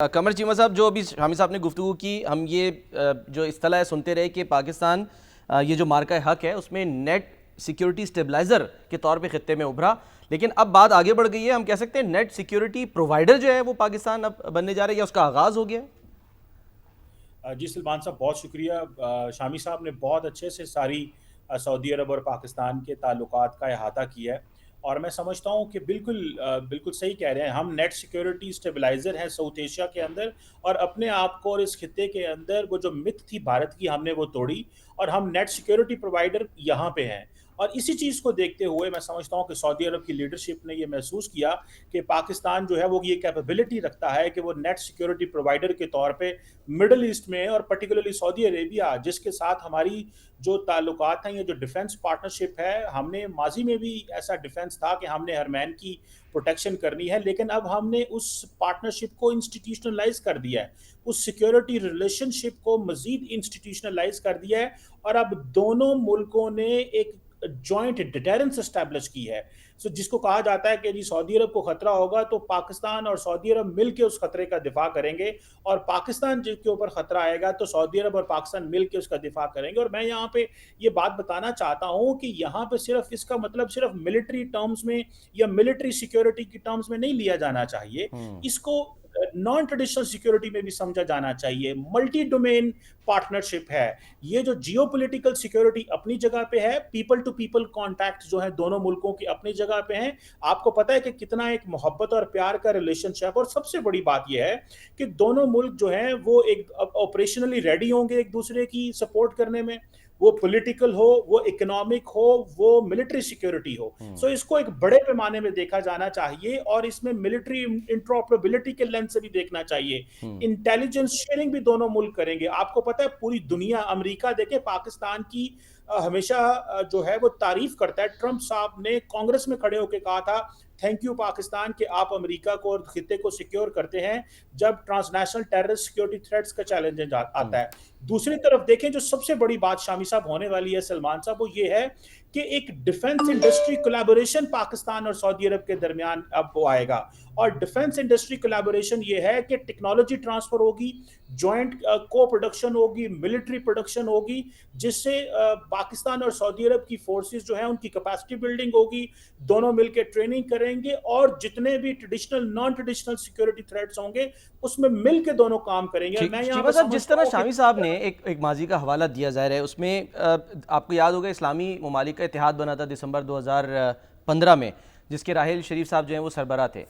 कमर चीमा साहब, जो अभी शामी साहब ने गुफ्तगू की, हम ये जो इस्तिलाह सुनते रहे कि पाकिस्तान ये जो मार्का हक है उसमें नेट सिक्योरिटी स्टेबलाइज़र के तौर पे ख़ित्ते में उभरा, लेकिन अब बात आगे बढ़ गई है। हम कह सकते हैं नेट सिक्योरिटी प्रोवाइडर जो है वो पाकिस्तान अब बनने जा रहा है या उसका आगाज़ हो गया है। जी सलमान साहब, बहुत शुक्रिया। शामी साहब ने बहुत अच्छे से सारी सऊदी अरब और पाकिस्तान के ताल्लुकात का अहाता किया है, और मैं समझता हूँ कि बिल्कुल सही कह रहे हैं। हम नेट सिक्योरिटी स्टेबलाइज़र हैं साउथ एशिया के अंदर, और अपने आप को और इस खित्ते के अंदर वो जो मिथ थी भारत की, हमने वो तोड़ी, और हम नेट सिक्योरिटी प्रोवाइडर यहाँ पे हैं। और इसी चीज़ को देखते हुए मैं समझता हूँ कि सऊदी अरब की लीडरशिप ने ये महसूस किया कि पाकिस्तान जो है वो ये कैपेबिलिटी रखता है कि वो नेट सिक्योरिटी प्रोवाइडर के तौर पे मिडल ईस्ट में, और पर्टिकुलरली सऊदी अरेबिया जिसके साथ हमारी जो ताल्लुकात हैं, ये जो डिफेंस पार्टनरशिप है, हमने माजी में भी ऐसा डिफेंस था कि हमने हरमैन की प्रोटेक्शन करनी है, लेकिन अब हमने उस पार्टनरशिप को इंस्टीट्यूशनलाइज कर दिया है, उस सिक्योरिटी रिलेशनशिप को मजीद इंस्टीट्यूशनलाइज कर दिया है, और अब दोनों मुल्कों ने एक जॉइंट डिटेरेंस एस्टैब्लिश की है। जिसको कहा जाता है कि जी सऊदी अरब को खतरा होगा तो पाकिस्तान और सऊदी अरब मिलकर उस खतरे का दिफा करेंगे, और पाकिस्तान जिसके ऊपर खतरा आएगा तो सऊदी अरब और पाकिस्तान मिलकर उसका दिफा करेंगे। और मैं यहाँ पे ये बात बताना चाहता हूँ कि यहाँ पे सिर्फ इसका मतलब सिर्फ मिलिट्री टर्म्स में या मिलिट्री सिक्योरिटी की टर्म्स में नहीं लिया जाना चाहिए, इसको नॉन ट्रेडिशनल सिक्योरिटी में भी समझा जाना चाहिए। मल्टी डोमेन पार्टनरशिप है ये। जो जियोपॉलिटिकल सिक्योरिटी अपनी जगह पे है, पीपल टू पीपल कॉन्टैक्ट जो है दोनों मुल्कों की अपनी जगह पे हैं। आपको पता है कि कितना एक मोहब्बत और प्यार का रिलेशनशिप, और सबसे बड़ी बात यह है कि दोनों मुल्क जो हैं वो एक ऑपरेशनली रेडी होंगे एक दूसरे की सपोर्ट करने में, वो पॉलिटिकल हो, वो इकोनॉमिक हो, वो मिलिट्री सिक्योरिटी हो। इसको एक बड़े पैमाने में देखा जाना चाहिए, और इसमें मिलिट्री इंटरऑपरेबिलिटी के लेंस से भी देखना चाहिए। इंटेलिजेंस शेयरिंग भी दोनों मुल्क करेंगे। आपको पता है पूरी दुनिया, अमेरिका देखे पाकिस्तान की हमेशा जो है वो तारीफ करता है। ट्रंप साहब ने कांग्रेस में खड़े होकर कहा था, थैंक यू पाकिस्तान कि आप अमेरिका को और खित्ते को सिक्योर करते हैं जब ट्रांसनेशनल टेररिस्ट सिक्योरिटी थ्रेट्स का चैलेंज आता है। दूसरी तरफ देखें, जो सबसे बड़ी बात शामी साहब होने वाली है सलमान साहब, वो ये है कि एक डिफेंस इंडस्ट्री कोलैबोरेशन पाकिस्तान और सऊदी अरब के दरमियान अब वो आएगा। और डिफेंस इंडस्ट्री कोलैबोरेशन ये है कि टेक्नोलॉजी ट्रांसफर होगी, जॉइंट को प्रोडक्शन होगी, मिलिट्री प्रोडक्शन होगी, जिससे पाकिस्तान और सऊदी अरब की फोर्सेस जो है उनकी कैपेसिटी बिल्डिंग होगी, दोनों मिलकर ट्रेनिंग करेंगे, और जितने भी traditional non traditional security threats होंगे उसमें मिलकर दोनों काम करेंगे। मैं यहाँ चीमा साहब, जिस तरह शामी साहब ने एक माजी का हवाला दिया जा रहा है उसमें आपको याद होगा इस्लामी ममालिक का इतिहाद बना था दिसंबर 2015 में, जिसके राहिल शरीफ साहब जो हैं वो सरबराह थे।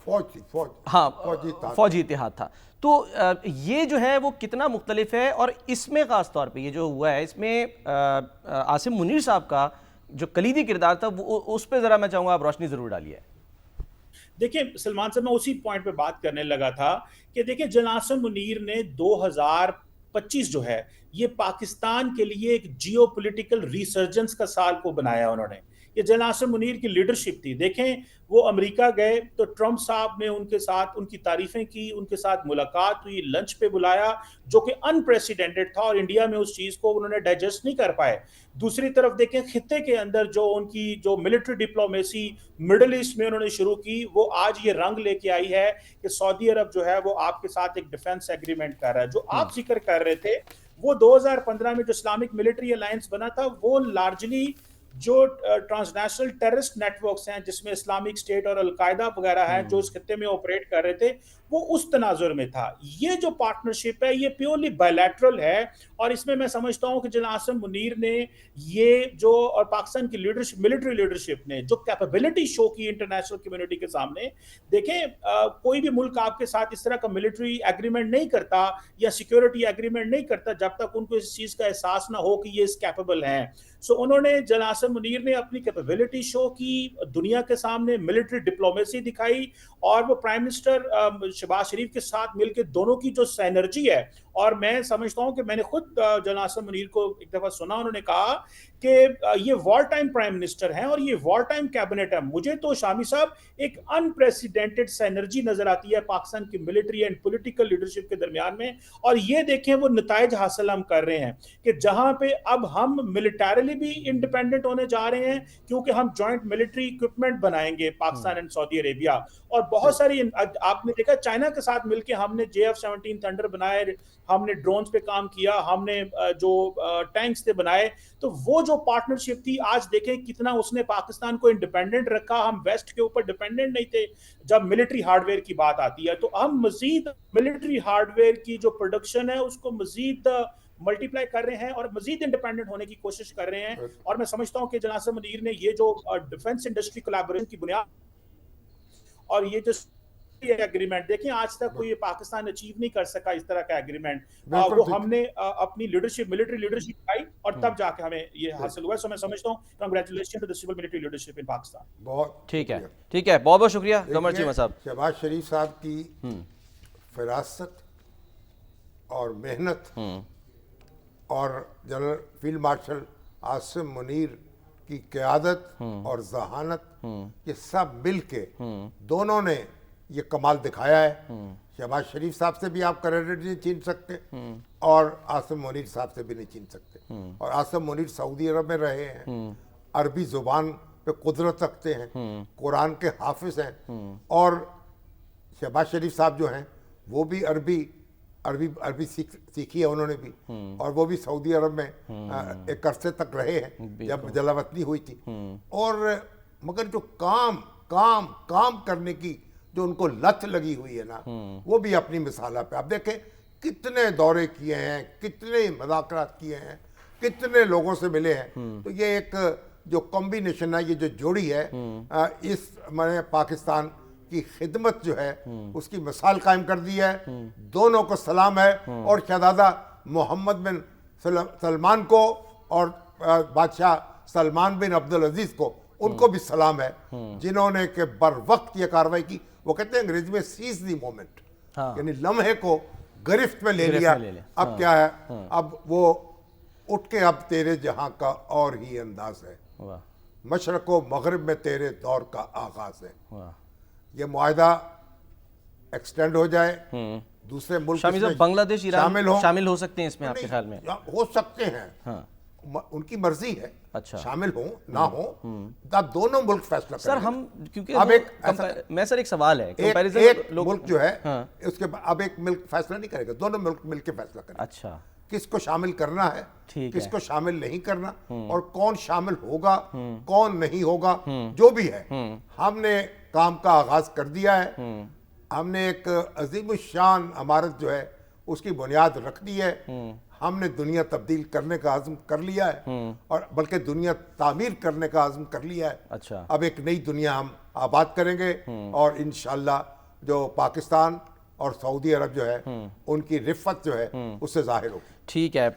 फौजी इतिहाद था। तो ये जो है वो कितना मुख्तलिफ है, और इसमें ख़ास तौर पे ये जो हुआ है इसमें आसिम मुनीर साहब का जो कलीदी किरदार था वो उस पर ज़रा मैं चाहूँगा आप रोशनी ज़रूर डालिए। देखिए सलमान साहब, मैं उसी पॉइंट पे बात करने लगा था कि देखिए जनासम मुनीर ने 2025 जो है ये पाकिस्तान के लिए एक जियोपॉलिटिकल रिसर्जेंस का साल को बनाया उन्होंने। ये जनासम मुनीर की लीडरशिप थी। देखें, वो अमेरिका गए तो ट्रंप साहब ने उनके साथ उनकी तारीफें की, उनके साथ मुलाकात हुई, लंच पे बुलाया, जो कि अनप्रेसिडेंटेड था, और इंडिया में उस चीज़ को उन्होंने डाइजेस्ट नहीं कर पाए। दूसरी तरफ देखें, खित्ते के अंदर जो उनकी जो मिलिट्री डिप्लोमेसी मिडल ईस्ट में उन्होंने शुरू की, वो आज ये रंग लेके आई है कि सऊदी अरब जो है वो आपके साथ एक डिफेंस एग्रीमेंट कर रहा है। जो आप जिक्र कर रहे थे, वो 2015 में जो इस्लामिक मिलिट्री अलायंस बना था, वो लार्जली जो ट्रांसनेशनल टेररिस्ट नेटवर्क्स हैं जिसमें इस्लामिक स्टेट और अलकायदा वगैरह हैं जो इस खित्ते में ऑपरेट कर रहे थे, वो उस तनाजुर में था। ये जो पार्टनरशिप है ये प्योरली बायलैटरल है, और इसमें मैं समझता हूं कि जनाब आसिम मुनीर ने ये जो, और पाकिस्तान की लीडरशिप, मिलिट्री लीडरशिप ने जो कैपेबिलिटी शो की इंटरनेशनल कम्युनिटी के सामने। देखें, कोई भी मुल्क आपके साथ इस तरह का मिलिट्री एग्रीमेंट नहीं करता या सिक्योरिटी एग्रीमेंट नहीं करता जब तक उनको इस चीज का एहसास ना हो कि ये इस कैपेबल हैं। उन्होंने जनाब आसिम मुनीर ने अपनी कैपेबिलिटी शो की, दुनिया के सामने मिलिट्री डिप्लोमेसी दिखाई, और वो प्राइम मिनिस्टर शहबाज शरीफ के साथ मिलकर दोनों की जो सैनर्जी है, और मैं समझता हूं कि मैंने खुद जनाब आसिम मुनीर को एक दफा सुना, उन्होंने कहा कि ये वॉर टाइम प्राइम मिनिस्टर हैं और ये वॉर टाइम कैबिनेट है। मुझे तो शामी साहब एक अनप्रेसिडेंटेड सैनर्जी नजर आती है पाकिस्तान की मिलिट्री एंड पॉलिटिकल लीडरशिप के दरमियान में, और ये देखें वो नताइज हासिल हम कर रहे हैं कि जहां पे अब हम मिलिटरीली भी इंडिपेंडेंट होने जा रहे हैं, क्योंकि हम जॉइंट मिलिट्री इक्विपमेंट बनाएंगे पाकिस्तान एंड सऊदी अरेबिया। और बहुत सारी आपने देखा चाइना के साथ मिलके हमने JF-17 थंडर बनाए, हमने ड्रोन्स पे काम किया, हमने जो टैंक्स थे बनाए, तो वो जो पार्टनरशिप थी, आज देखें कितना उसने पाकिस्तान को इंडिपेंडेंट रखा। हम वेस्ट के ऊपर डिपेंडेंट नहीं थे जब मिलिट्री हार्डवेयर की बात आती है। तो हम मजीद मिलिट्री हार्डवेयर की जो प्रोडक्शन है उसको मजीद मल्टीप्लाई कर रहे हैं और मजीद इंडिपेंडेंट होने की कोशिश कर रहे हैं। और मैं समझता हूं कि जनाब मुनीर ने ये जो डिफेंस इंडस्ट्री कोलैबोरेशन की बुनियाद और ये जो एग्रीमेंट देखें, आज तक कोई पाकिस्तान अचीव नहीं कर सका इस तरह का एग्रीमेंट। वो हमने अपनी लीडरशिप, मिलिट्री लीडरशिप आई और तब जाके हमें ये हासिल हुआ। सो मैं समझता हूं congratulation to the civil military leadership in Pakistan. बहुत ठीक है, ठीक है, बहुत बहुत शुक्रिया कमर चीमा साहब। शहबाज शरीफ साहब की फिरासत और मेहनत और general field marshal Asim Munir की क़यादत और जहानत, ये सब मिल के दोनों ने ये कमाल दिखाया है। शहबाज शरीफ साहब से भी आप क्रेडिट नहीं छीन सकते और आसिम मुनीर साहब से भी नहीं छीन सकते। और आसिम मुनीर सऊदी अरब में रहे हैं, अरबी ज़ुबान पे कुदरत रखते हैं, कुरान के हाफिज हैं। और शहबाज शरीफ साहब जो हैं वो भी अरबी सीखी है उन्होंने भी, और वो भी सऊदी अरब में एक अरसे तक रहे हैं जब जलावतनी हुई थी। और मगर जो काम करने की जो उनको लत लगी हुई है ना, वो भी अपनी मिसाला पे। आप देखें कितने दौरे किए हैं, कितने मुज़ाकरात किए हैं, कितने लोगों से मिले हैं। तो ये एक जो कॉम्बिनेशन है, ये जो जोड़ी है, इस मैंने पाकिस्तान की खिदमत जो है उसकी मिसाल कायम कर दी है। दोनों को सलाम है। और शहजादा मोहम्मद बिन सलमान को और बादशाह सलमान बिन अब्दुल अजीज को, उनको भी सलाम है, जिन्होंने के बर वक्त ये कार्रवाई की। वो कहते हैं अंग्रेजी में सीज द मोमेंट, यानी लम्हे को गिरफ्त में ले लिया। अब क्या है, अब वो उठ के अब तेरे जहां का और ही अंदाज है, मशरक़ व मगरिब में तेरे दौर का आगाज है। ये मुआहदा एक्सटेंड हो जाए, दूसरे मुल्क बांग्लादेश ईरान शामिल हो सकते हैं इसमें, आपके ख्याल में? हो सकते हैं, हाँ। उनकी मर्जी है। अच्छा, शामिल हो ना हो, तब दोनों मुल्क फैसला करेंगे। सर हम क्योंकि अब मैं सर एक सवाल है, एक मुल्क जो है, हाँ। उसके अब एक मुल्क फैसला नहीं करेगा, दोनों मुल्क मिलकर फैसला करेंगे। अच्छा, किसको शामिल करना है, किसको शामिल नहीं करना, और कौन शामिल होगा, कौन नहीं होगा, जो भी है, हमने काम का आगाज कर दिया है। हमने एक अजीम शान इमारत जो है उसकी बुनियाद रख दी है। हमने दुनिया तब्दील करने का आज़म कर लिया है, और बल्कि दुनिया तामीर करने का आज़म कर लिया है। अच्छा, अब एक नई दुनिया हम आबाद करेंगे, और इंशाअल्लाह जो पाकिस्तान और सऊदी अरब जो है उनकी रिफ़त जो है उससे ज़ाहिर होगी। ठीक है,